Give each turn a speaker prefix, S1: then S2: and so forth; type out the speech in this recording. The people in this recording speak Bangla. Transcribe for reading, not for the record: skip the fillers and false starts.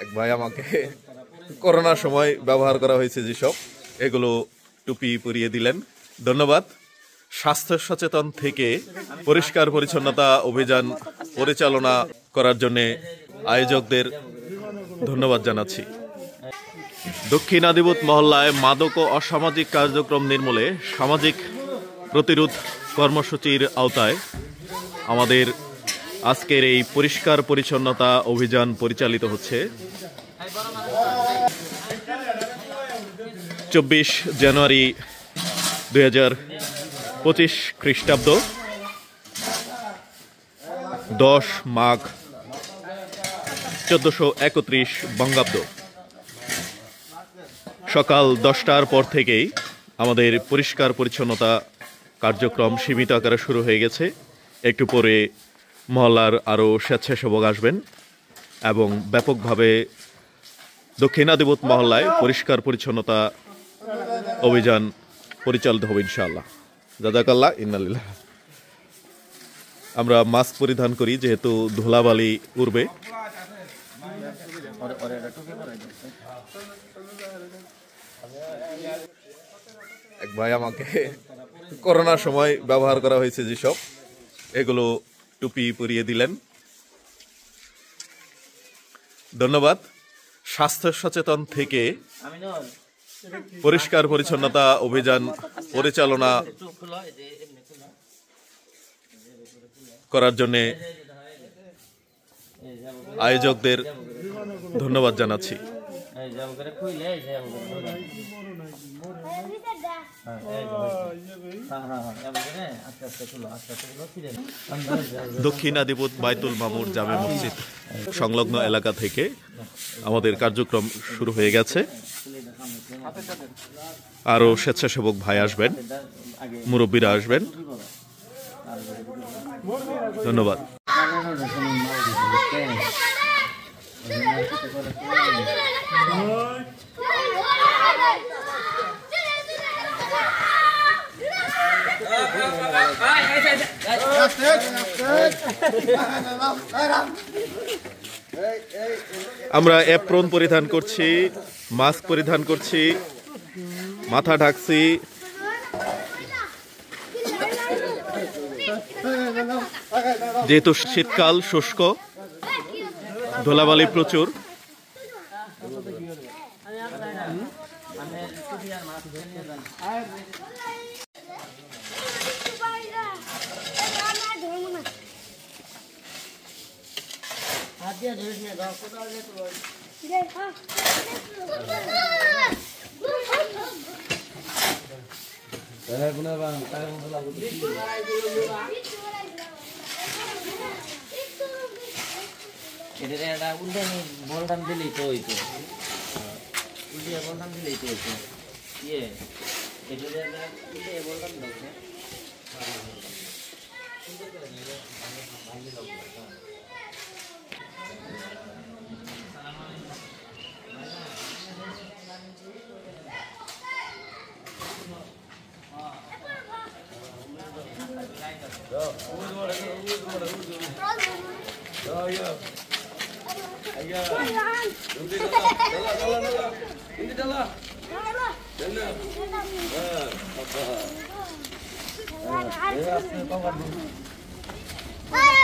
S1: এক ভাই আমাকে করোনার সময় ব্যবহার করা হয়েছে যেসব এগুলো টুপি পরিয়ে দিলেন, ধন্যবাদ। স্বাস্থ্য সচেতন থেকে পরিষ্কার পরিচ্ছন্নতা অভিযান পরিচালনা করার জন্য আয়োজকদের ধন্যবাদ জানাচ্ছি। দক্ষিণ আদিবুত মহল্লায় মাদক ও অসামাজিক কার্যক্রম নির্মূলে সামাজিক প্রতিরোধ কর্মসূচির আওতায় আমাদের আজকের এই পরিষ্কার পরিচ্ছন্নতা অভিযান পরিচালিত হচ্ছে। 24 জানুয়ারি 2025 খ্রিস্টাব্দ, 10 মাঘ 1431 বঙ্গাব্দ। সকাল 10টার পর থেকেই আমাদের পরিষ্কার পরিচ্ছন্নতা কার্যক্রম সীমিত আকারে শুরু হয়ে গেছে। একটু পরে মহল্লার আরও স্বেচ্ছাসেবক আসবেন এবং ব্যাপকভাবে দক্ষিণ আদিবুত মহল্লায় পরিষ্কার পরিচ্ছন্নতা অভিযান পরিচালিত হবে ইনশাআল্লাহ। জাযাকাল্লাহ, ইন্নালিল্লাহ। আমরা মাস্ক পরিধান করি যেহেতু ধুলাবালি উড়বে। এক ভাই আমাকে করোনার সময় ব্যবহার করা হয়েছে যেসব এগুলো টুপি পরিয়ে দিলেন, ধন্যবাদ। স্বাস্থ্য সচেতন থেকে পরিষ্কার পরিচ্ছন্নতা অভিযান পরিচালনা করার জন্য আয়োজকদের ধন্যবাদ জানাচ্ছি। দক্ষিণ আদিবুত বাইতুল মামুর জামে মসজিদ সংলগ্ন এলাকা থেকে আমাদের কার্যক্রম শুরু হয়ে গেছে। আরো স্বেচ্ছাসেবক ভাই আসবেন, মুরব্বীরা আসবেন, ধন্যবাদ। আমরা অ্যাপ্রন পরিধান করছি, মাস্ক পরিধান করছি, মাথা ঢাকছি। যেহেতু শীতকাল, শুষ্ক, ধুলাবালি প্রচুর,
S2: বলটাম দিলেই তো হইতো, উল্টিয়ে বলটাম দিলেই তো হইতো। উল্টিয়ে বলটাম দেখছে
S3: Ay,